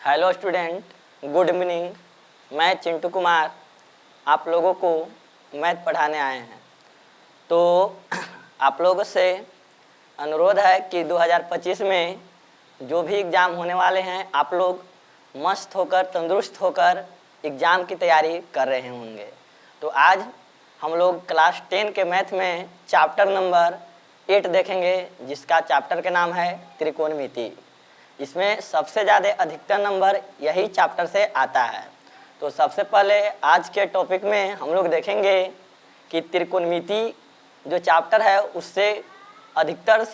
Hello student, good evening. मैं चिंटू कुमार आप लोगों को मैथ पढ़ाने आए हैं। तो आप लोगों से अनुरोध है कि 2025 में जो भी एग्ज़ाम होने वाले हैं आप लोग मस्त होकर तंदुरुस्त होकर एग्ज़ाम की तैयारी कर रहे होंगे। तो आज हम लोग क्लास 10 के मैथ में चैप्टर नंबर 8 देखेंगे, जिसका चैप्टर का नाम है त्रिकोणमिति। इसमें सबसे ज़्यादा अधिकतर नंबर यही चैप्टर से आता है। तो सबसे पहले आज के टॉपिक में हम लोग देखेंगे कि त्रिकोणमिति जो चैप्टर है उससे अधिकतर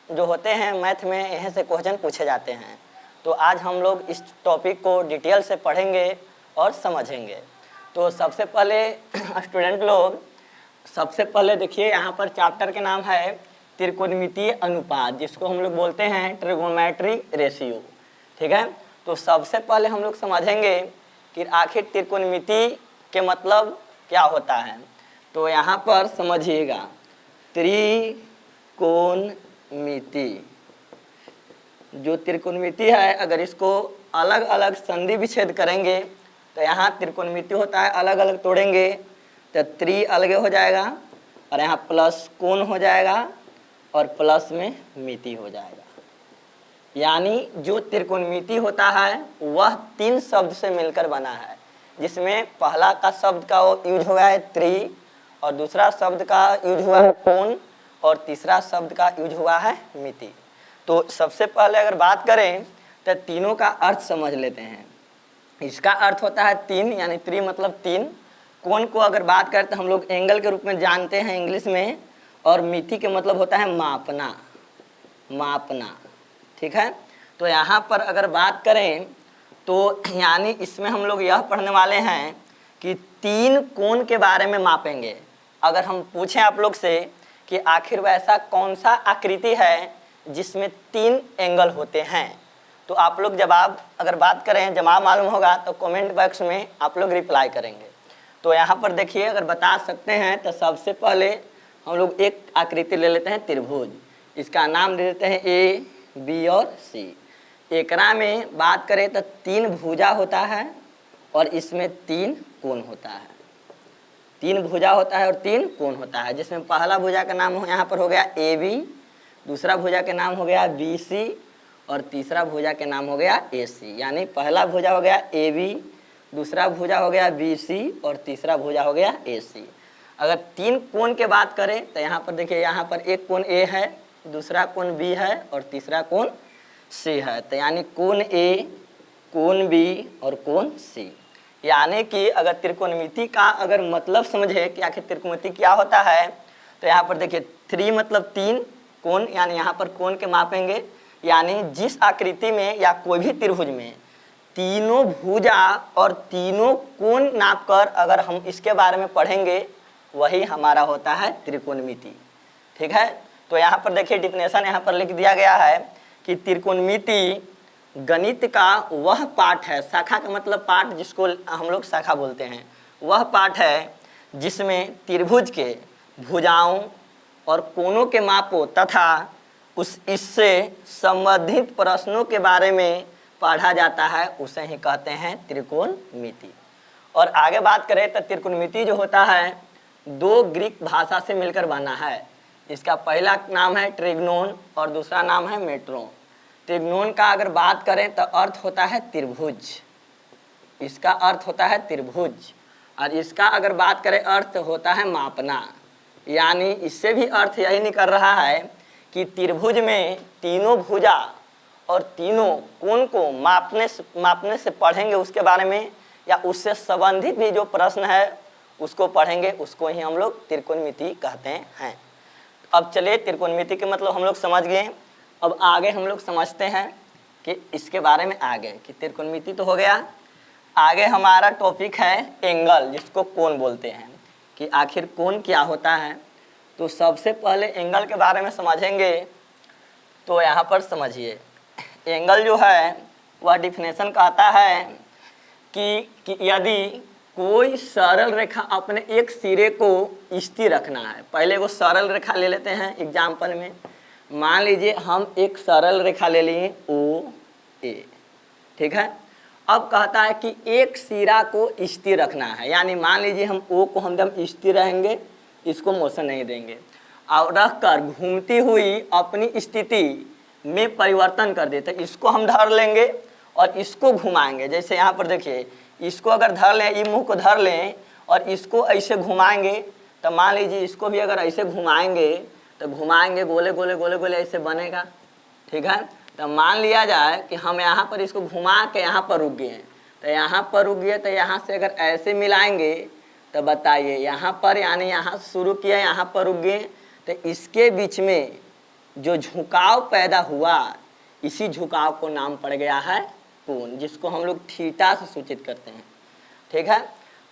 जो होते हैं मैथ में यहीं से क्वेश्चन पूछे जाते हैं। तो आज हम लोग इस टॉपिक को डिटेल से पढ़ेंगे और समझेंगे। तो सबसे पहले स्टूडेंट लोग सबसे पहले देखिए, यहाँ पर चैप्टर के नाम है त्रिकोणमितीय अनुपात, जिसको हम लोग बोलते हैं ट्रिगोनोमेट्री रेशियो। ठीक है, तो सबसे पहले हम लोग समझेंगे कि आखिर त्रिकोणमिति के मतलब क्या होता है। तो यहाँ पर समझिएगा, त्रिकोणमिति जो त्रिकोणमिति है, अगर इसको अलग अलग संधि विच्छेद करेंगे तो यहाँ त्रिकोणमिति होता है, अलग अलग तोड़ेंगे तो त्रि अलग हो जाएगा और यहाँ प्लस कोण हो जाएगा और प्लस में मिति हो जाएगा। यानी जो त्रिकोणमिति होता है वह 3 शब्द से मिलकर बना है, जिसमें पहला का शब्द का यूज हुआ है त्रि, और दूसरा शब्द का यूज हुआ है कोण, और तीसरा शब्द का यूज हुआ है मिति। तो सबसे पहले अगर बात करें तो तीनों का अर्थ समझ लेते हैं। इसका अर्थ होता है 3, यानी त्रि मतलब 3। कोण को अगर बात करें तो हम लोग एंगल के रूप में जानते हैं इंग्लिश में, और मिति के मतलब होता है मापना, मापना। ठीक है, तो यहाँ पर अगर बात करें तो यानी इसमें हम लोग यह पढ़ने वाले हैं कि 3 कोण के बारे में मापेंगे। अगर हम पूछें आप लोग से कि आखिर वैसा कौन सा आकृति है जिसमें 3 एंगल होते हैं, तो आप लोग जवाब अगर बात करें, जवाब मालूम होगा तो कमेंट बॉक्स में आप लोग रिप्लाई करेंगे। तो यहाँ पर देखिए, अगर बता सकते हैं तो सबसे पहले हम लोग एक आकृति ले लेते हैं त्रिभुज। इसका नाम दे देते हैं ए, बी और सी। एकरा में बात करें तो 3 भुजा होता है और इसमें 3 कोण होता है। 3 भुजा होता है और 3 कोण होता है, जिसमें पहला भुजा का नाम यहाँ पर हो गया ए बी, दूसरा भुजा के नाम हो गया बी सी, और तीसरा भुजा के नाम हो गया ए सी। यानी पहला भुजा हो गया ए बी, दूसरा भुजा हो गया बी सी, और तीसरा भुजा हो गया ए सी। अगर 3 कोण के बात करें तो यहाँ पर देखिए, यहाँ पर एक कोण ए है, दूसरा कोण बी है और तीसरा कोण सी है। तो यानी कोण ए, कोण बी और कोण सी। यानी कि अगर त्रिकोणमिति का अगर मतलब समझे कि आखिर त्रिकोणमिति क्या होता है, तो यहाँ पर देखिए 3 मतलब 3 कोण, यानी यहाँ पर कोण के मापेंगे। यानी जिस आकृति में या कोई भी त्रिभुज में तीनों भुजा और तीनों कोण नापकर अगर हम इसके बारे में पढ़ेंगे, वही हमारा होता है त्रिकोणमिति। ठीक है, तो यहाँ पर देखिए डिफिनेशन यहाँ पर लिख दिया गया है कि त्रिकोणमिति गणित का वह पाठ है, शाखा का मतलब पाठ, जिसको हम लोग शाखा बोलते हैं, वह पाठ है जिसमें त्रिभुज के भुजाओं और कोणों के मापों तथा इससे संबंधित प्रश्नों के बारे में पढ़ा जाता है, उसे ही कहते हैं त्रिकोणमिति। और आगे बात करें तो त्रिकोणमिति जो होता है 2 ग्रीक भाषा से मिलकर बना है। इसका पहला नाम है ट्रिग्नोन और दूसरा नाम है मेट्रोन। ट्रिग्नोन का अगर बात करें तो अर्थ होता है त्रिभुज, इसका अर्थ होता है त्रिभुज, और इसका अगर बात करें अर्थ होता है मापना। यानी इससे भी अर्थ यही निकल रहा है कि त्रिभुज में तीनों भुजा और तीनों कोण को मापने से पढ़ेंगे उसके बारे में, या उससे संबंधित भी जो प्रश्न है उसको पढ़ेंगे, उसको ही हम लोग त्रिकोणमिति कहते हैं। अब चलिए, त्रिकोणमिति के मतलब हम लोग समझ गए। अब आगे हम लोग समझते हैं कि इसके बारे में आगे, कि त्रिकोणमिति तो हो गया। आगे हमारा टॉपिक है एंगल, जिसको कोण बोलते हैं, कि आखिर कोण क्या होता है। तो सबसे पहले एंगल के बारे में समझेंगे। तो यहाँ पर समझिए, एंगल जो है वह डिफिनेशन कहता है कि यदि कोई सरल रेखा अपने एक सिरे को स्थिर रखना है। पहले वो सरल रेखा ले लेते हैं एग्जाम्पल में। मान लीजिए हम एक सरल रेखा ले लिए ओ ए, ठीक है, अब कहता है कि एक सिरा को स्थिर रखना है, यानी मान लीजिए हम ओ को हम स्थिर रहेंगे, इसको मोशन नहीं देंगे, और रख कर घूमती हुई अपनी स्थिति में परिवर्तन कर देते, इसको हम धर लेंगे और इसको घुमाएंगे। जैसे यहाँ पर देखिए, इसको अगर धर लें, ये मुंह को धर लें और इसको ऐसे घुमाएंगे, तो मान लीजिए इसको भी अगर ऐसे घुमाएंगे, तो घुमाएंगे गोले गोले गोले गोले ऐसे बनेगा। ठीक है, तो मान लिया जाए कि हम यहाँ पर इसको घुमा के यहाँ पर रुक गए हैं, तो यहाँ पर रुक गए, तो यहाँ से अगर ऐसे मिलाएंगे तो बताइए यहाँ पर, यानी यहाँ शुरू किया यहाँ पर रुक गए, तो इसके बीच में जो झुकाव पैदा हुआ, इसी झुकाव को नाम पड़ गया है कोण, जिसको हम लोग थीटा से सूचित करते हैं। ठीक है,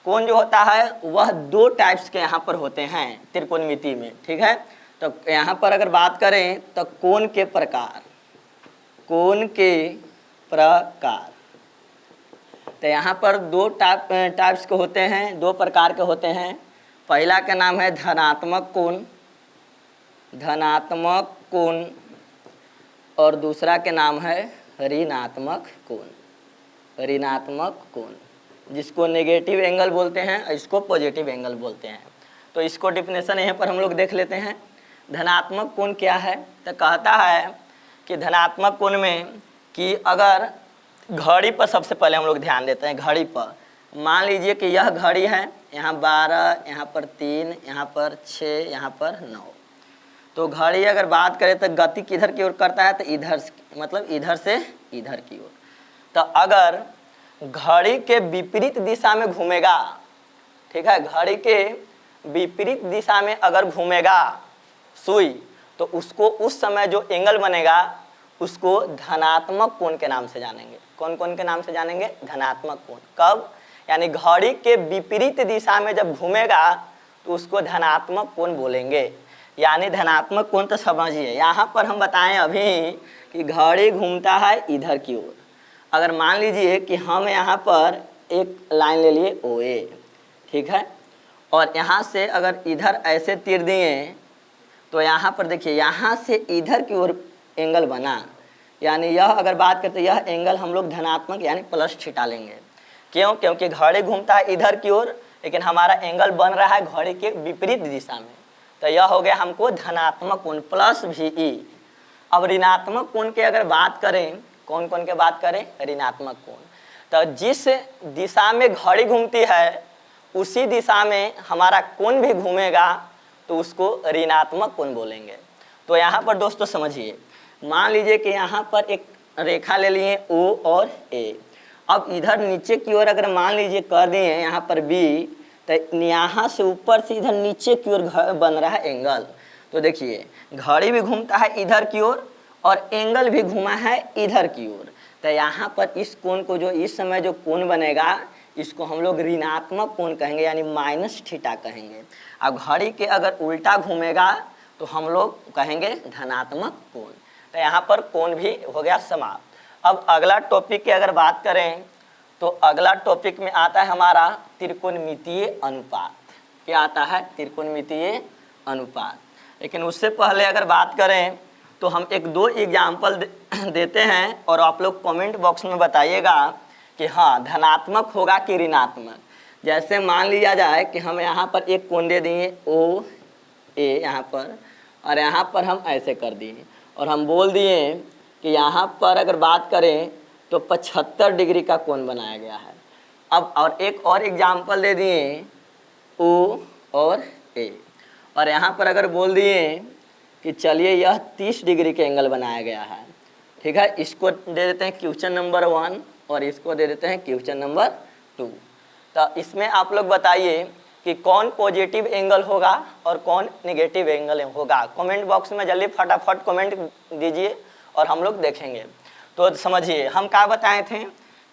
कोण जो होता है वह दो टाइप्स के यहाँ पर होते हैं त्रिकोणमिति में। ठीक है, तो यहाँ पर अगर बात करें तो कोण के प्रकार, कोण के प्रकार, तो यहाँ पर दो टाइप्स के होते हैं, दो प्रकार के होते हैं। पहला का नाम है धनात्मक कोण, धनात्मक कोण, और दूसरा के नाम है ऋणात्मक कोण, ऋणात्मक कोण, जिसको नेगेटिव एंगल बोलते हैं, इसको पॉजिटिव एंगल बोलते हैं। तो इसको डिफिनेशन यहाँ पर हम लोग देख लेते हैं। धनात्मक कोण क्या है, तो कहता है कि धनात्मक कोण में कि अगर घड़ी पर सबसे पहले हम लोग ध्यान देते हैं, घड़ी पर मान लीजिए कि यह घड़ी है, यहाँ 12, यहाँ पर 3, यहाँ पर 6, यहाँ पर 9, तो घड़ी अगर बात करें तो गति किधर की ओर करता है, तो इधर, मतलब इधर से इधर की ओर। तो अगर घड़ी के विपरीत दिशा में घूमेगा, ठीक है, घड़ी के विपरीत दिशा में अगर घूमेगा सुई, तो उसको उस समय जो एंगल बनेगा उसको धनात्मक कोण के नाम से जानेंगे। कौन कोण के नाम से जानेंगे? धनात्मक कोण। कब? यानी घड़ी के विपरीत दिशा में जब घूमेगा तो उसको धनात्मक कोण बोलेंगे। यानी धनात्मक कोण तो समझिए, यहाँ पर हम बताएं अभी कि घड़ी घूमता है इधर की ओर। अगर मान लीजिए कि हम यहाँ पर एक लाइन ले लिए OA, ठीक है, और यहाँ से अगर इधर ऐसे तीर दिए तो यहाँ पर देखिए यहाँ से इधर की ओर एंगल बना, यानी यह अगर बात करते हैं यह एंगल हम लोग धनात्मक यानी प्लस थीटा लेंगे। क्यों? क्योंकि घड़ी घूमता है इधर की ओर, लेकिन हमारा एंगल बन रहा है घड़ी के विपरीत दिशा में, तो यह हो गया हमको धनात्मक कोण प्लस VE। अब ऋणात्मक कोण की अगर बात करें, कौन कौन के बात करें? ऋणात्मक कोण। तो जिस दिशा में घड़ी घूमती है उसी दिशा में हमारा कोण भी घूमेगा तो उसको ऋणात्मक कोण बोलेंगे। तो यहाँ पर दोस्तों समझिए, मान लीजिए कि यहाँ पर एक रेखा ले लिए O और A। अब इधर नीचे की ओर अगर मान लीजिए कर दिए यहाँ पर B, तो यहाँ से ऊपर से इधर नीचे की ओर बन रहा है एंगल। तो देखिए घड़ी भी घूमता है इधर की ओर और एंगल भी घूमा है इधर की ओर, तो यहाँ पर इस कोण को, जो इस समय जो कोण बनेगा, इसको हम लोग ऋणात्मक कोण कहेंगे, यानी माइनस थीटा कहेंगे। अब घड़ी के अगर उल्टा घूमेगा तो हम लोग कहेंगे धनात्मक कोण। तो यहाँ पर कोण भी हो गया समाप्त। अब अगला टॉपिक की अगर बात करें तो अगला टॉपिक में आता है हमारा त्रिकोणमितीय अनुपात। क्या आता है? त्रिकोणमितीय अनुपात। लेकिन उससे पहले अगर बात करें तो हम एक दो एग्जाम्पल देते हैं और आप लोग कमेंट बॉक्स में बताइएगा कि हाँ धनात्मक होगा कि ऋणात्मक। जैसे मान लिया जाए कि हम यहाँ पर एक कोण दे दिए OA यहाँ पर, और यहाँ पर हम ऐसे कर दिए और हम बोल दिए कि यहाँ पर अगर बात करें तो 75 डिग्री का कोण बनाया गया है। अब और एक और एग्जाम्पल दे दिए O और A, और यहाँ पर अगर बोल दिए कि चलिए यह 30 डिग्री के एंगल बनाया गया है, ठीक है, इसको दे देते हैं क्वेश्चन नंबर 1 और इसको दे देते हैं क्वेश्चन नंबर 2। तो इसमें आप लोग बताइए कि कौन पॉजिटिव एंगल होगा और कौन नेगेटिव एंगल होगा। कमेंट बॉक्स में जल्दी फटाफट कमेंट दीजिए और हम लोग देखेंगे। तो समझिए हम क्या बताए थे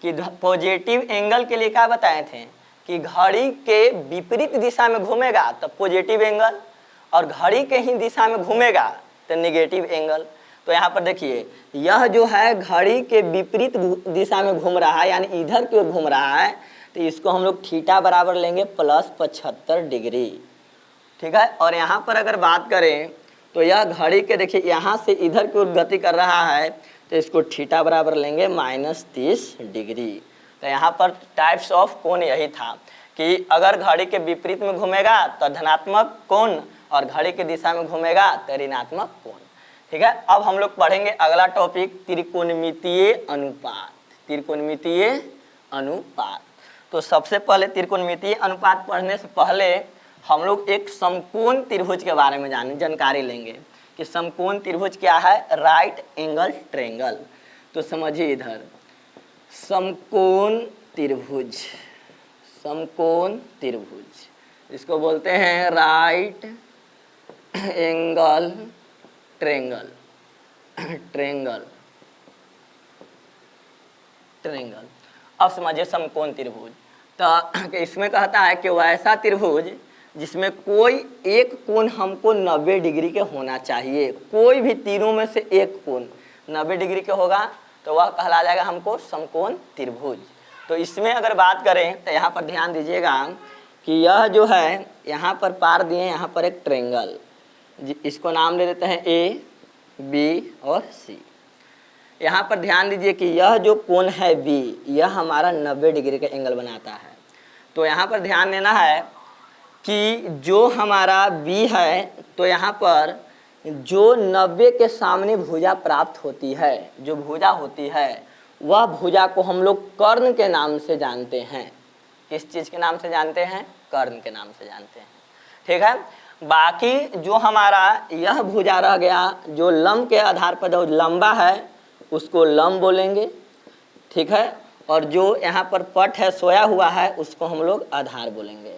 कि पॉजिटिव एंगल के लिए क्या बताए थे कि घड़ी के विपरीत दिशा में घूमेगा तो पॉजिटिव एंगल, और घड़ी के ही दिशा में घूमेगा तो नेगेटिव एंगल। तो यहाँ पर देखिए यह जो है घड़ी के विपरीत दिशा में घूम रहा है, यानी इधर की ओर घूम रहा है, तो इसको हम लोग थीटा बराबर लेंगे प्लस 75 डिग्री, ठीक है। और यहाँ पर अगर बात करें तो यह घड़ी के देखिए यहाँ से इधर की ओर गति कर रहा है, तो इसको थीटा बराबर लेंगे -30 डिग्री। तो यहाँ पर टाइप्स ऑफ कोण यही था कि अगर घड़ी के विपरीत में घूमेगा तो धनात्मक कोण और घड़ी की दिशा में घूमेगा तो ऋणात्मक कोण। ठीक है, अब हम लोग पढ़ेंगे अगला टॉपिक त्रिकोणमितीय अनुपात। त्रिकोणमितीय अनुपात। तो सबसे पहले त्रिकोणमितीय अनुपात पढ़ने से पहले हम लोग एक समकोण त्रिभुज के बारे में जानकारी लेंगे कि समकोण त्रिभुज क्या है, राइट एंगल ट्रायंगल। तो समझिए इधर समकोण त्रिभुज, समकोण त्रिभुज इसको बोलते हैं right angle triangle, triangle, triangle. अब समझिए समकोण त्रिभुज, तो इसमें कहता है कि वैसा त्रिभुज जिसमें कोई एक कोण हमको 90 डिग्री के होना चाहिए, कोई भी तीनों में से एक कोण 90 डिग्री के होगा तो वह कहला जाएगा हमको समकोण त्रिभुज। तो इसमें अगर बात करें तो यहाँ पर ध्यान दीजिएगा कि यह जो है यहाँ पर पार दिए, यहाँ पर एक ट्रायंगल, इसको नाम ले लेते हैं ए, बी और सी। यहाँ पर ध्यान दीजिए कि यह जो कोण है बी, यह हमारा 90 डिग्री का एंगल बनाता है। तो यहाँ पर ध्यान देना है कि जो हमारा बी है तो यहाँ पर जो 90 के सामने भुजा प्राप्त होती है, जो भुजा होती है वह भुजा को हम लोग कर्ण के नाम से जानते हैं। किस चीज़ के नाम से जानते हैं? कर्ण के नाम से जानते हैं। ठीक है, बाकी जो हमारा यह भुजा रह गया जो लंब के आधार पर जो लंबा है उसको लंब बोलेंगे। ठीक है, और जो यहाँ पर पट है सोया हुआ है उसको हम लोग आधार बोलेंगे।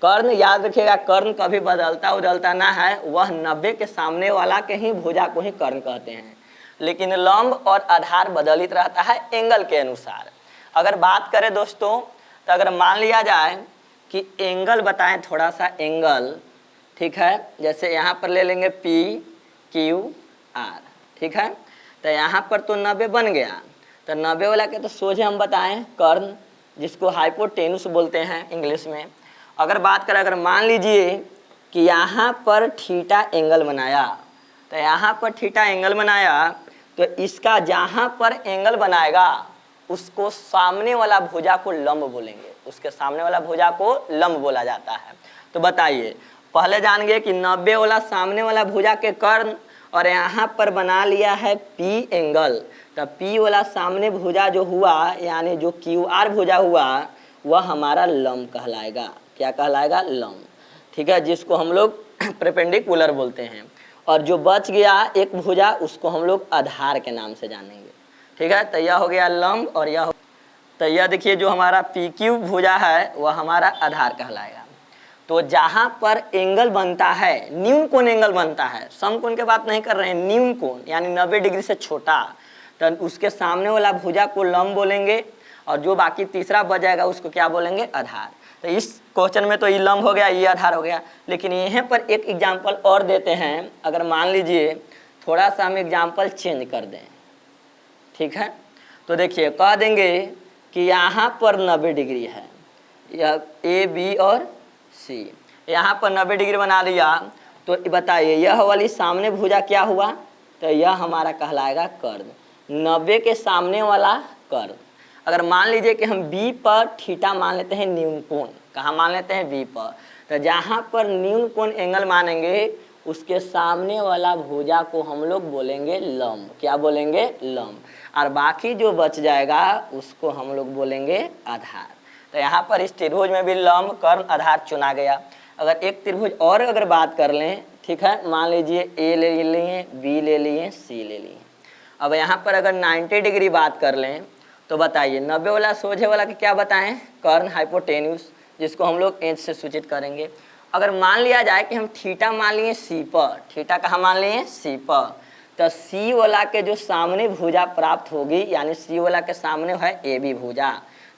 कर्ण याद रखिएगा, कर्ण कभी बदलता उदलता ना है, वह 90 के सामने वाला के ही भुजा को ही कर्ण कहते हैं। लेकिन लंब और आधार बदलित रहता है एंगल के अनुसार। अगर बात करें दोस्तों तो अगर मान लिया जाए कि एंगल बताएं थोड़ा सा एंगल, ठीक है, जैसे यहाँ पर ले लेंगे पी क्यू आर। ठीक है, तो यहाँ पर तो 90 बन गया, तो 90 वाला के तो सोझे हम बताएं कर्ण, जिसको हाइपोटेन्यूस बोलते हैं इंग्लिश में। अगर बात करें, अगर मान लीजिए कि यहाँ पर थीटा एंगल बनाया, तो यहाँ पर थीटा एंगल बनाया तो इसका जहाँ पर एंगल बनाएगा उसको सामने वाला भुजा को लंब बोलेंगे, उसके सामने वाला भुजा को लंब बोला जाता है। तो बताइए, पहले जान गए कि 90 वाला सामने वाला भुजा के कर्ण और यहाँ पर बना लिया है पी एंगल, तो पी वाला सामने भुजा जो हुआ यानी जो क्यू आर भुजा हुआ वह हमारा लंब कहलाएगा। क्या कहलाएगा? लंब। ठीक है, जिसको हम लोग परपेंडिकुलर बोलते हैं। और जो बच गया एक भुजा उसको हम लोग आधार के नाम से जानेंगे। ठीक है, तो यह हो गया लंब और यह तो यह देखिए जो हमारा पी क्यू भुजा है वह हमारा आधार कहलाएगा। तो जहाँ पर एंगल बनता है, न्यून कोण एंगल बनता है, समकोण की बात नहीं कर रहे हैं, न्यून कोण यानी 90 डिग्री से छोटा, तो उसके सामने वाला भुजा को लंब बोलेंगे और जो बाकी तीसरा बच जाएगा उसको क्या बोलेंगे? आधार। तो इस क्वेश्चन में तो ये लंब हो गया, ये आधार हो गया। लेकिन यहाँ पर एक एग्जाम्पल और देते हैं। अगर मान लीजिए थोड़ा सा हम एग्जाम्पल चेंज कर दें, ठीक है, तो देखिए कह देंगे कि यहाँ पर 90 डिग्री है, यह ए बी और सी, यहाँ पर 90 डिग्री बना दिया, तो बताइए यह वाली सामने भुजा क्या हुआ? तो यह हमारा कहलाएगा कर्ण, 90 के सामने वाला कर्ण। अगर मान लीजिए कि हम बी पर थीटा मान लेते हैं न्यून कोण, कहाँ मान लेते हैं? बी पर, तो जहाँ पर न्यून कोण एंगल मानेंगे उसके सामने वाला भुजा को हम लोग बोलेंगे लंब। क्या बोलेंगे? लंब। और बाकी जो बच जाएगा उसको हम लोग बोलेंगे आधार। तो यहाँ पर इस त्रिभुज में भी लंब कर्ण आधार चुना गया। अगर एक त्रिभुज और अगर बात कर लें, ठीक है, मान लीजिए ए ले लिए, बी ले लिए, सी ले लिए। अब यहाँ पर अगर 90 डिग्री बात कर लें तो बताइए 90 वाला सोझे वाला कि क्या बताएं? कर्ण हाइपोटेन्यूस, जिसको हम लोग एच से सूचित करेंगे। अगर मान लिया जाए कि हम थीटा मान लिए सी पर, थीटा कहाँ मान लिए? सी पर, तो सी वाला के जो सामने भुजा प्राप्त होगी यानी सी वाला के सामने है ए बी भुजा,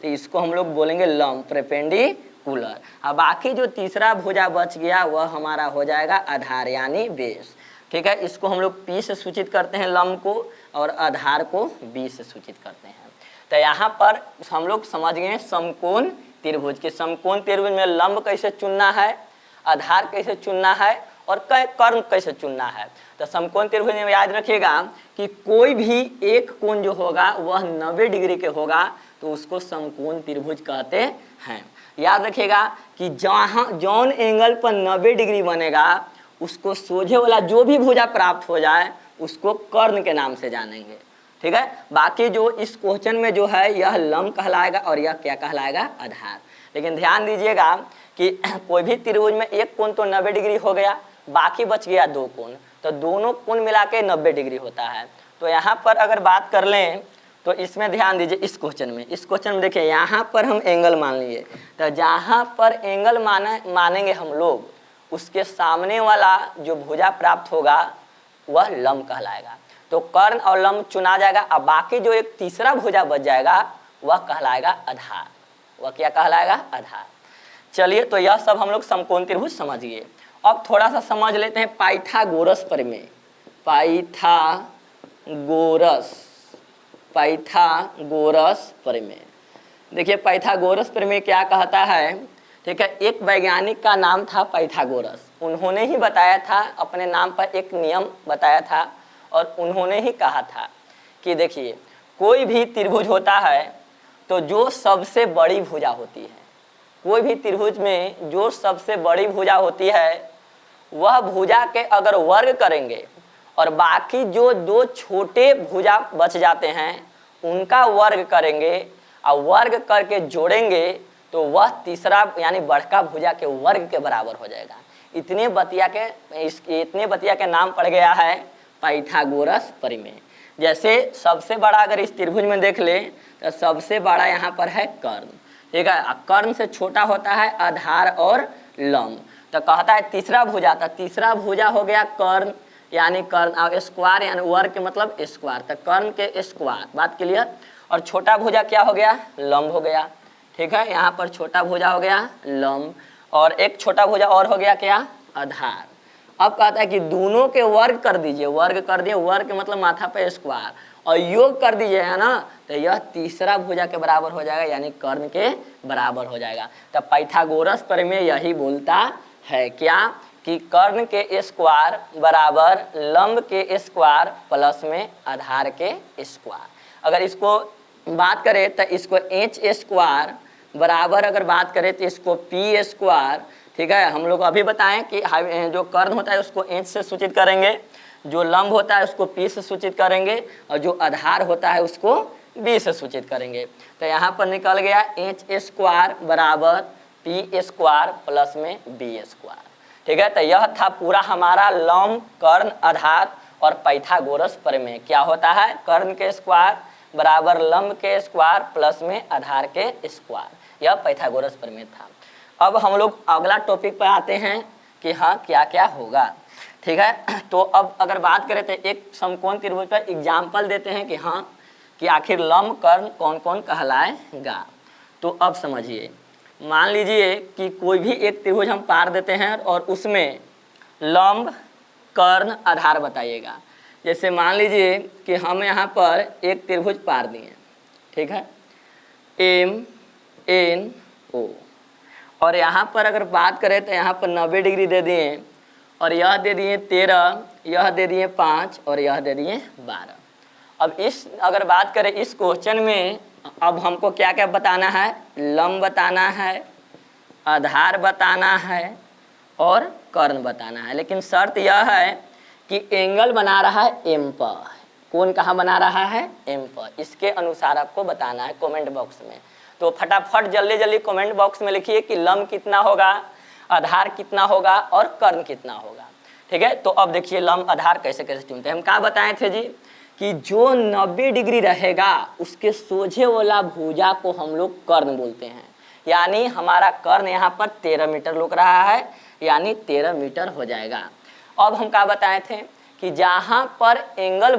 तो इसको हम लोग बोलेंगे लंब, परपेंडिकुलर। और बाकी जो तीसरा भुजा बच गया वह हमारा हो जाएगा आधार यानी बेस। ठीक है, इसको हम लोग पी से सूचित करते हैं लंब को और आधार को बी से सूचित करते हैं। तो यहाँ पर हम लोग समझ गए समकोण त्रिभुज के, समकोण त्रिभुज में लंब कैसे चुनना है, आधार कैसे चुनना है और कर्ण कैसे चुनना है। तो समकोण त्रिभुज में याद रखिएगा कि कोई भी एक कोण जो होगा वह 90 डिग्री के होगा तो उसको समकोण त्रिभुज कहते हैं। याद रखिएगा कि जहाँ जौन एंगल पर 90 डिग्री बनेगा उसको सोझे वाला जो भी भुजा प्राप्त हो जाए उसको कर्ण के नाम से जानेंगे। ठीक है, बाकी जो इस क्वेश्चन में जो है यह लंब कहलाएगा और यह क्या कहलाएगा, आधार। लेकिन ध्यान दीजिएगा कि कोई भी त्रिभुज में एक कोण तो 90 डिग्री हो गया, बाकी बच गया दो कोण, तो दोनों कोण मिला के 90 डिग्री होता है। तो यहाँ पर अगर बात कर लें तो इसमें ध्यान दीजिए, इस क्वेश्चन में देखिए यहाँ पर हम एंगल मान लिए, तो जहाँ पर एंगल मानेंगे हम लोग उसके सामने वाला जो भुजा प्राप्त होगा वह लंब कहलाएगा। तो कर्ण और लंब चुना जाएगा, अब बाकी जो एक तीसरा भुजा बच जाएगा वह कहलाएगा आधार। वह क्या कहलाएगा, आधार। चलिए, तो यह सब हम लोग समकोण त्रिभुज समझ गए। अब थोड़ा सा समझ लेते हैं पाइथागोरस प्रमेय। पाइथागोरस प्रमेय, देखिए पाइथागोरस प्रमेय क्या कहता है। ठीक है, एक वैज्ञानिक का नाम था पाइथागोरस, उन्होंने ही बताया था, अपने नाम पर एक नियम बताया था और उन्होंने ही कहा था कि देखिए कोई भी त्रिभुज होता है तो जो सबसे बड़ी भुजा होती है, कोई भी त्रिभुज में जो सबसे बड़ी भुजा होती है वह भुजा के अगर वर्ग करेंगे और बाकी जो दो छोटे भुजा बच जाते हैं उनका वर्ग करेंगे और वर्ग करके जोड़ेंगे तो वह तीसरा यानी बड़का भुजा के वर्ग के बराबर हो जाएगा। इतने बतिया के नाम पड़ गया है पाइथागोरस प्रमेय। जैसे सबसे बड़ा अगर इस त्रिभुज में देख ले तो सबसे बड़ा यहाँ पर है कर्ण। ठीक है, कर्ण से छोटा होता है आधार और लंब। तो कहता है तीसरा भुजा, तो तीसरा भुजा हो गया कर्ण, यानी कर्ण और स्क्वायर यानी वर्ग के मतलब स्क्वायर, तो कर्ण के स्क्वायर, बात क्लियर। और छोटा भुजा क्या हो गया, लंब हो गया। ठीक है, यहाँ पर छोटा भुजा हो गया लंब और एक छोटा भुजा और हो गया क्या, आधार। अब कहता है कि दोनों के वर्ग कर दीजिए, वर्ग कर दिए, वर्ग के मतलब माथा पे स्क्वायर, और योग कर दीजिए है ना, तो यह तीसरा भुजा के बराबर हो जाएगा यानी कर्ण के बराबर हो जाएगा। तो पाइथागोरस प्रमेय यही बोलता है क्या कि कर्ण के स्क्वायर बराबर लंब के स्क्वायर प्लस में आधार के स्क्वायर। अगर इसको बात करें तो इसको एच स्क्वायर बराबर अगर बात करें तो इसको पी स्क्वायर। ठीक है, हम लोग अभी बताएं कि जो कर्ण होता है उसको एच से सूचित करेंगे, जो लंब होता है उसको पी से सूचित करेंगे और जो आधार होता है उसको बी से सूचित करेंगे। तो यहाँ पर निकल गया एच स्क्वायर बराबर पी स्क्वायर प्लस में बी स्क्वायर। ठीक है, तो यह था पूरा हमारा लंब, कर्ण, आधार और पाइथागोरस प्रमेय। क्या होता है, कर्ण के स्क्वायर बराबर लंब के स्क्वायर प्लस में आधार के स्क्वायर, यह पाइथागोरस प्रमेय था। अब हम लोग अगला टॉपिक पर आते हैं कि हाँ क्या क्या होगा। ठीक है, तो अब अगर बात करें तो एक समकोण त्रिभुज पर एग्जाम्पल देते हैं कि हाँ कि आखिर लंब कर्ण कौन कौन कहलाएगा। तो अब समझिए, मान लीजिए कि कोई भी एक त्रिभुज हम पार देते हैं और उसमें लंब, कर्ण, आधार बताइएगा। जैसे मान लीजिए कि हम यहाँ पर एक त्रिभुज पार दिए, ठीक है, एम एन ओ, और यहाँ पर अगर बात करें तो यहाँ पर 90 डिग्री दे दिए और यह दे दिए 13, यह दे दिए 5 और यह दे दिए 12। अब इस अगर बात करें इस क्वेश्चन में अब हमको क्या क्या बताना है, लंब बताना है, आधार बताना है और कर्ण बताना है। लेकिन शर्त यह है कि एंगल बना रहा है एम पर। कौन कहाँ बना रहा है, एम पर। इसके अनुसार आपको बताना है कमेंट बॉक्स में। तो फटाफट जल्दी जल्दी कमेंट बॉक्स में लिखिए कि लंब कितना होगा, आधार कितना होगा और कर्ण कितना होगा। ठीक है, तो अब देखिए लंब आधार कैसे कैसे चुनते हैं। हम क्या बताए थे जी कि जो 90 डिग्री रहेगा उसके सोझे वाला भुजा को हम लोग कर्ण बोलते हैं। यानी हमारा कर्ण यहाँ पर 13 मीटर लुक रहा है, यानी 13 मीटर हो जाएगा। अब हम क्या बताए थे कि जहाँ पर एंगल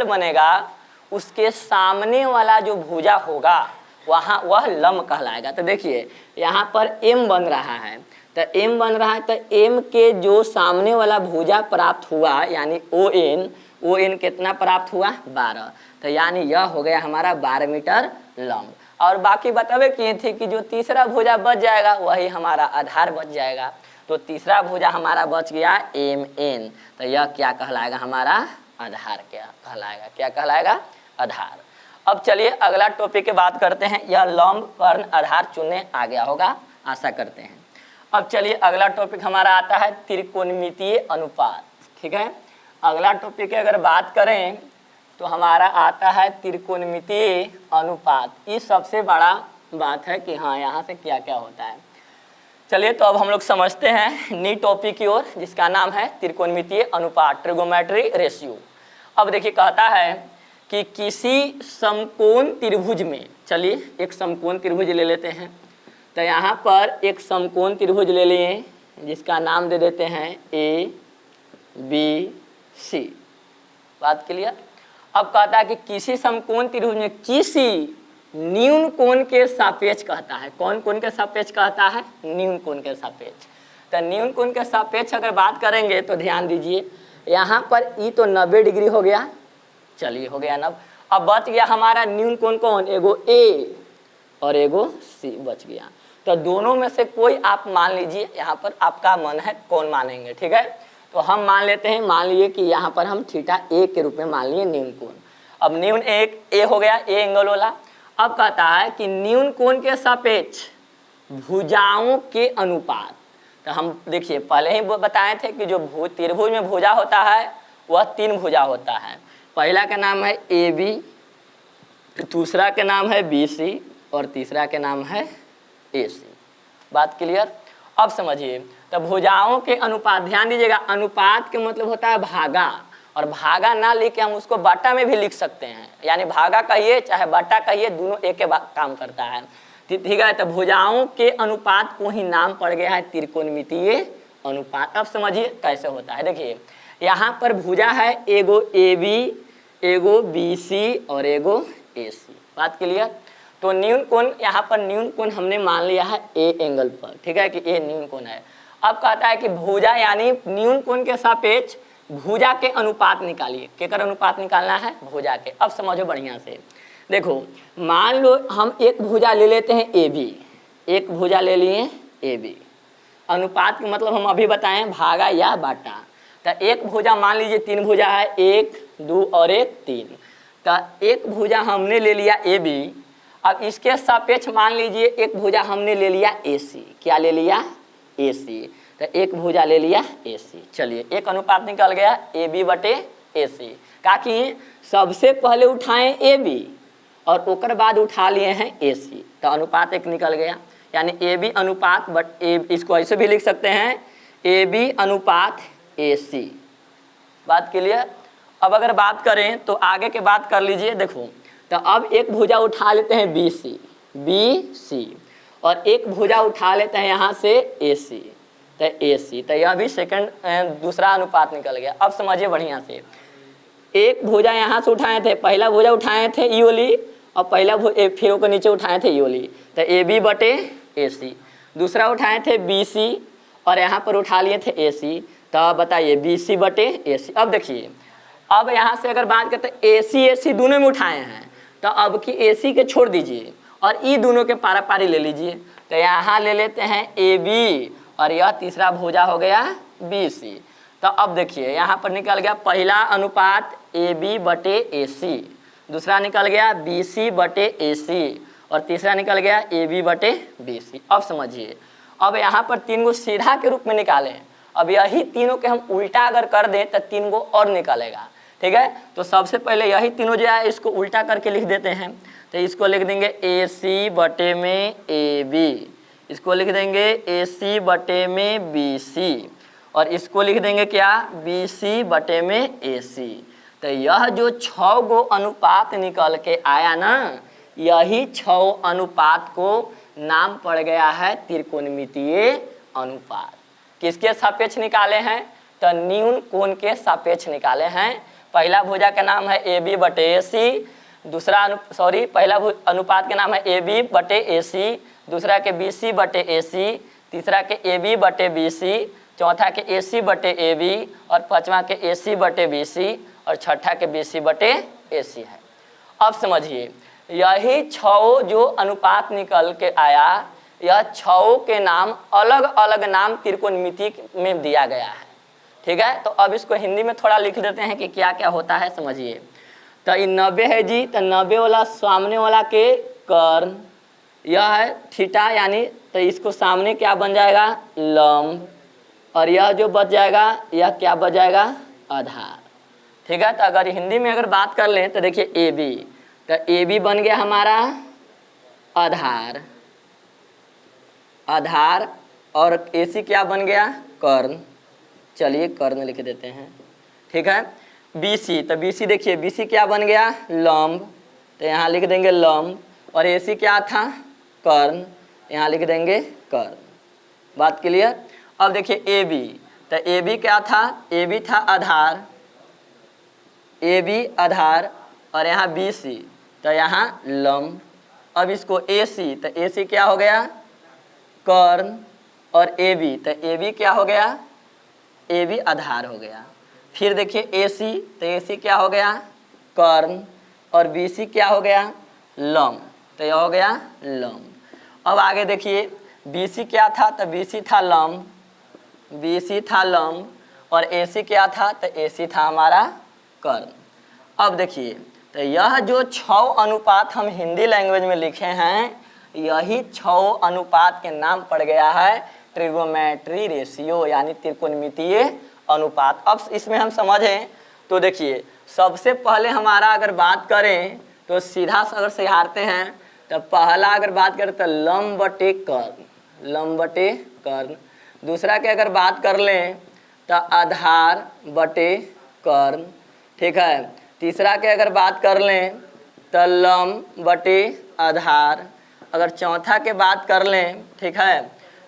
बनेगा उसके सामने वाला जो भुजा होगा वहाँ वह लंब कहलाएगा। तो देखिए यहाँ पर एम बन रहा है, तो एम बन रहा है तो एम के जो सामने वाला भुजा प्राप्त हुआ यानी ओ एन कितना प्राप्त हुआ, 12। तो यानी यह हो गया हमारा 12 मीटर लंब। और बाकी बतावे किए थे कि जो तीसरा भुजा बच जाएगा वही हमारा आधार बच जाएगा। तो तीसरा भुजा हमारा बच गया MN। तो यह क्या कहलाएगा, हमारा आधार क्या कहलाएगा, क्या कहलाएगा, आधार। अब चलिए अगला टॉपिक की बात करते हैं। यह लंब कर्ण आधार चुनने आ गया होगा, आशा करते हैं। अब चलिए अगला टॉपिक हमारा आता है त्रिकोणमितीय अनुपात। ठीक है, अगला टॉपिक की अगर बात करें तो हमारा आता है त्रिकोणमितीय अनुपात। ये सबसे बड़ा बात है कि हाँ यहाँ से क्या क्या होता है। चलिए तो अब हम लोग समझते हैं नी टॉपिक की ओर, जिसका नाम है त्रिकोणमितीय अनुपात, ट्रिगोमेट्री रेशियो। अब देखिए कहता है कि किसी समकोण त्रिभुज में, चलिए एक समकोण त्रिभुज ले लेते हैं। तो यहाँ पर एक समकोण त्रिभुज ले लिए, जिसका नाम दे देते हैं ABC। बात क्लियर। अब कहता है कि किसी समकोण त्रिभुज में किसी न्यून कोण के सापेक्ष कहता है। कौन कोण के सापेक्ष कहता है, न्यून कोण के सापेक्ष। तो न्यून कोण के सापेक्ष अगर बात करेंगे तो ध्यान दीजिए, यहाँ पर ई तो 90 डिग्री हो गया, चलिए हो गया 90। अब बच गया हमारा न्यून कोण कौन, एगो A और एगो C बच गया। तो दोनों में से कोई आप मान लीजिए, यहाँ पर आपका मन है कौन मानेंगे। ठीक है, तो हम मान लेते हैं, मान लिए कि यहाँ पर हम थीटा A के रूप में मान लिए न्यून कोण। अब न्यून एक A हो गया, A एंगल वाला। अब कहता है कि न्यून कोण के सापेक्ष भुजाओं के अनुपात। तो हम देखिए पहले ही बताए थे कि जो त्रिभुज में भुजा होता है वह 3 भुजा होता है। पहला का नाम है AB, दूसरा का नाम है BC और तीसरा के नाम है AC। बात क्लियर। अब समझिए, तो भुजाओं के अनुपात, ध्यान दीजिएगा, अनुपात के मतलब होता है भागा, और भागा ना लेके हम उसको बाटा में भी लिख सकते हैं, यानी भागा कहिए चाहे बाटा कहिए, दोनों एक के काम करता है। ठीक है, तो भुजाओं के अनुपात को ही नाम पड़ गया है त्रिकोणमितीय अनुपात। अब समझिए कैसे होता है। देखिए यहाँ पर भुजा है एगो AB, एगो BC और एगो AC। बात क्लियर। तो न्यून कोण, यहाँ पर न्यून कोण हमने मान लिया है A एंगल पर। ठीक है कि A न्यून कोण है। अब कहता है कि भुजा यानी न्यून कोण के सापेक्ष भुजा के अनुपात निकालिए। केकर अनुपात निकालना है, भुजा के। अब समझो बढ़िया से, देखो मान लो हम एक भुजा ले लेते हैं AB, एक भुजा ले लिए AB। अनुपात के मतलब हम अभी बताएं भागा या बाटा। तो एक भुजा मान लीजिए 3 भुजा है, 1 2 और 1 3। तो एक भुजा हमने ले लिया AB। अब इसके सापेक्ष मान लीजिए एक भुजा हमने ले लिया AC। क्या ले लिया, AC। तो एक भुजा ले लिया AC। चलिए एक अनुपात निकल गया AB बटे AC। ताकि सबसे पहले उठाएं AB और ओकर बाद उठा लिए हैं AC, तो अनुपात एक निकल गया। यानी AB अनुपात बट इसको ऐसे भी लिख सकते हैं AB अनुपात AC। बात क्लियर। अब अगर बात करें तो आगे के बात कर लीजिए। देखो तो अब एक भुजा उठा लेते हैं BC और एक भुजा उठा लेते हैं यहाँ से AC। तो AC, तो यह भी सेकंड दूसरा अनुपात निकल गया। अब समझिए बढ़िया से, एक भुजा यहाँ से उठाए थे, पहला भुजा उठाए थे ई वाली और पहला फिर को नीचे उठाए थे ई वाली। तो AB बटे AC। दूसरा उठाए थे BC और यहाँ पर उठा लिए थे AC। तो बताइए BC बटे AC। अब देखिए, अब यहाँ से अगर बात करते हैं AC दोनों में उठाए हैं, तो अब की AC के छोड़ दीजिए और ई दोनों के पारा पारी ले लीजिए। तो यहाँ ले लेते हैं AB और यह तीसरा भुजा हो गया BC। तो अब देखिए यहाँ पर निकल गया पहला अनुपात AB बटे AC, दूसरा निकल गया BC बटे AC और तीसरा निकल गया AB बटे BC। अब समझिए, अब यहाँ पर 3 गो सीधा के रूप में निकालें। अब यही तीनों के हम उल्टा अगर कर दें तो 3 गो और निकलेगा। ठीक है, तो सबसे पहले यही तीनों जो है इसको उल्टा करके लिख देते हैं। तो इसको लिख देंगे AC बटे में AB, इसको लिख देंगे AC बटे में BC और इसको लिख देंगे क्या, BC बटे में AC। तो यह जो 6 गो अनुपात निकल के आया ना, यही 6 अनुपात को नाम पड़ गया है त्रिकोणमितीय अनुपात। किसके सापेक्ष निकाले हैं, तो न्यून कोण के सापेक्ष निकाले हैं। पहला भुजा का नाम है AB बटे AC, दूसरा पहला अनुपात का नाम है AB बटे AC, दूसरा के BC बटे AC, तीसरा के AB बटे BC, चौथा के AC बटे AB और पांचवा के AC बटे BC और छठा के BC बटे AC है। अब समझिए, यही 6 जो अनुपात निकल के आया, यह छओं के नाम अलग अलग नाम त्रिकोणमिति में दिया गया है। ठीक है, तो अब इसको हिंदी में थोड़ा लिख देते हैं कि क्या क्या होता है, समझिए। तो ये 90 है जी, तो 90 वाला सामने वाला के कर्ण, यह है थीटा, यानी तो इसको सामने क्या बन जाएगा, लंब, और यह जो बच जाएगा यह क्या बच जाएगा, आधार। ठीक है, तो अगर हिंदी में अगर बात कर लें तो देखिए ए बी, तो ए बी बन गया हमारा आधार, आधार, और ए सी क्या बन गया, कर्ण। चलिए कर्ण लिख देते हैं। ठीक है, बी सी, तो बी सी देखिए, बी सी क्या बन गया, लंब, तो यहाँ लिख देंगे लंब, और ए सी क्या था, कर्ण, यहाँ लिख देंगे कर्ण। बात क्लियर। अब देखिए ए बी, तो ए बी क्या था, ए बी था आधार, ए बी आधार, और यहाँ बी सी, तो यहाँ लंब। अब इसको ए सी, तो ए सी क्या हो गया, कर्ण, और ए बी, तो ए बी क्या हो गया, ए बी आधार हो गया। फिर देखिए ए सी, तो ए सी क्या हो गया, कर्ण, और बी सी क्या हो गया, लंब, तो यह हो गया लंब। अब आगे देखिए बी सी क्या था, तो बी सी था लंब, बी सी था लंब, और ए सी क्या था, तो ए सी था हमारा कर्ण। अब देखिए, तो यह जो 6 अनुपात हम हिंदी लैंग्वेज में लिखे हैं, यही 6 अनुपात के नाम पड़ गया है ट्रिगोनोमेट्री रेशियो, यानी त्रिकोणमितीय अनुपात। अब इसमें हम समझें तो देखिए, सबसे पहले हमारा अगर बात करें तो सीधा अगर सहारते हैं, तो पहला अगर बात करें तो लंब बटे कर्ण, लंब बटे कर्ण। दूसरा के अगर बात कर लें तो आधार बटे कर्ण। ठीक है, तीसरा के अगर बात कर लें तो लंब बटे आधार। अगर चौथा के बात कर लें, ठीक है,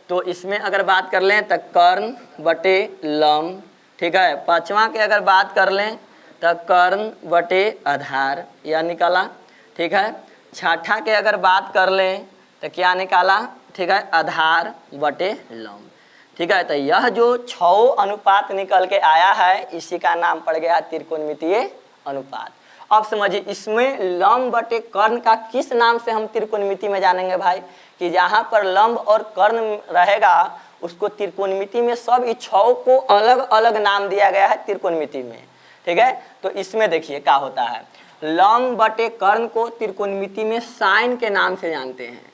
तो इसमें अगर बात कर लें तो कर्ण बटे लंब। ठीक है, पांचवा के अगर बात कर लें तो कर्ण बटे आधार, यह निकाला। ठीक है, छठा के अगर बात कर लें तो क्या निकाला, ठीक है, आधार बटे लंब। ठीक है, तो यह जो 6 अनुपात निकल के आया है, इसी का नाम पड़ गया त्रिकोणमितीय अनुपात। अब समझिए, इसमें लंब बटे कर्ण का किस नाम से हम त्रिकोणमिति में जानेंगे भाई, कि जहाँ पर लंब और कर्ण रहेगा उसको त्रिकोणमिति में सब इस 6 को अलग अलग नाम दिया गया है त्रिकोणमिति में। ठीक है, तो इसमें देखिए क्या होता है, लंब बटे कर्ण को त्रिकोणमिति में साइन के नाम से जानते हैं।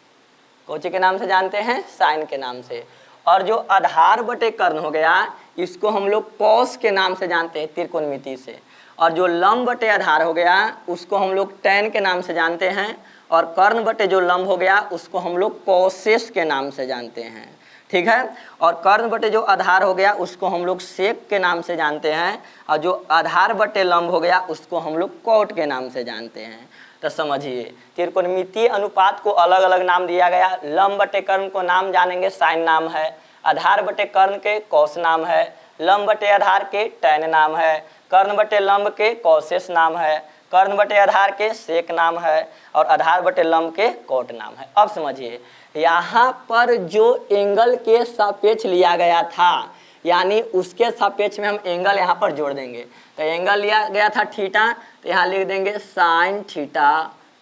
कौन के नाम से जानते हैं, साइन के नाम से। और जो आधार बटे कर्ण हो गया, इसको हम लोग कॉस के नाम से जानते हैं त्रिकोणमिति से। और जो लंब बटे आधार हो गया, उसको हम लोग टैन के नाम से जानते हैं। और कर्ण बटे जो लंब हो गया, उसको हम लोग कॉसेस के नाम से जानते हैं। ठीक है, और कर्ण बटे जो आधार हो गया, उसको हम लोग सेक के नाम से जानते हैं। और जो आधार बटे लंब हो गया, उसको हम लोग कॉट के नाम से जानते हैं। तो समझिए, त्रिकोणमितीय अनुपात को अलग अलग नाम दिया गया। लंब बटे कर्ण को नाम जानेंगे, साइन नाम है। आधार बटे कर्ण के कॉस नाम है। लंब बटे आधार के टैन नाम है। कर्ण बटे लंब के कॉसेस नाम है। कर्ण बटे आधार के सेक नाम है। और आधार बटे लंब के कॉट नाम है। अब समझिए, यहाँ पर जो एंगल के सापेक्ष लिया गया था, यानी उसके सापेक्ष में हम एंगल यहाँ पर जोड़ देंगे। तो एंगल लिया गया था थीटा, तो यहाँ लिख देंगे sine theta,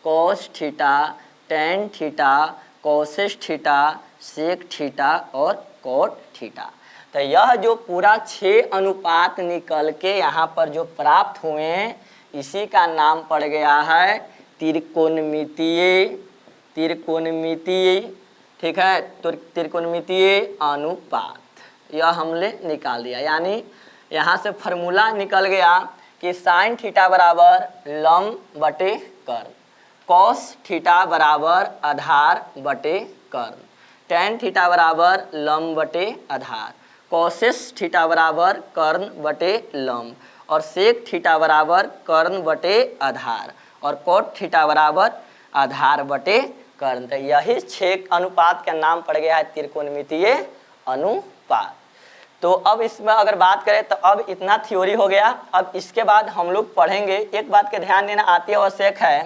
cos theta, tan theta, cosec theta, sec theta और कॉट थीटा। तो यह जो पूरा 6 अनुपात निकल के यहाँ पर जो प्राप्त हुए, इसी का नाम पड़ गया है त्रिकोणमितीय, त्रिकोणमितीय। ठीक है, तो त्रिकोणमितीय अनुपात यह हमने निकाल दिया। यानी यहाँ से फार्मूला निकल गया कि साइन थीटा बराबर लंब बटे कर्ण, कॉस थीटा बराबर आधार बटे कर्ण, टेन थीटा बराबर लंब बटे आधार, कोसेस थीटा बराबर कर्ण बटे लंब, और सेक थीटा बराबर कर्ण बटे आधार, और कोट थीटा बराबर आधार बटे कर्ण। तो यही 6 अनुपात का नाम पड़ गया है त्रिकोणमितीय अनुपात। तो अब इसमें अगर बात करें तो अब इतना थ्योरी हो गया। अब इसके बाद हम लोग पढ़ेंगे, एक बात का ध्यान देना अति आवश्यक है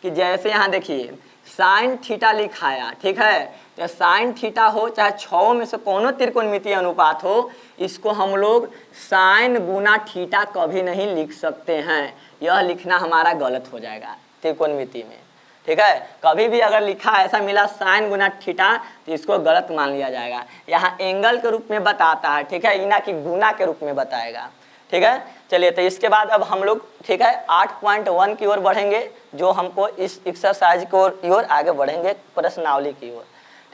कि जैसे यहाँ देखिए साइन थीटा लिखाया, ठीक है, तो साइन थीटा हो चाहे 6 में से कोनो त्रिकोणमितीय अनुपात हो, इसको हम लोग साइन गुना थीटा कभी नहीं लिख सकते हैं। यह लिखना हमारा गलत हो जाएगा त्रिकोणमिति में। ठीक है। कभी भी अगर लिखा ऐसा मिला साइन गुना थीटा तो इसको गलत मान लिया जाएगा। यहाँ एंगल के रूप में बताता है, ठीक है, ना कि गुना के रूप में बताएगा, ठीक है। चलिए तो इसके बाद अब हम लोग, ठीक है, 8.1 की ओर बढ़ेंगे, जो हमको इस एक्सरसाइज की ओर आगे बढ़ेंगे प्रश्नावली की ओर,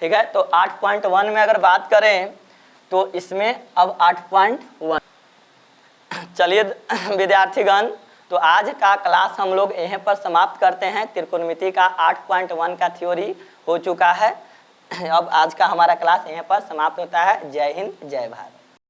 ठीक है। तो 8.1 में अगर बात करें तो इसमें अब 8.1, चलिए विद्यार्थीगण, तो आज का क्लास हम लोग यहीं पर समाप्त करते हैं। त्रिकोणमिति का 8.1 का थ्योरी हो चुका है। अब आज का हमारा क्लास यहीं पर समाप्त होता है। जय हिंद, जय भारत।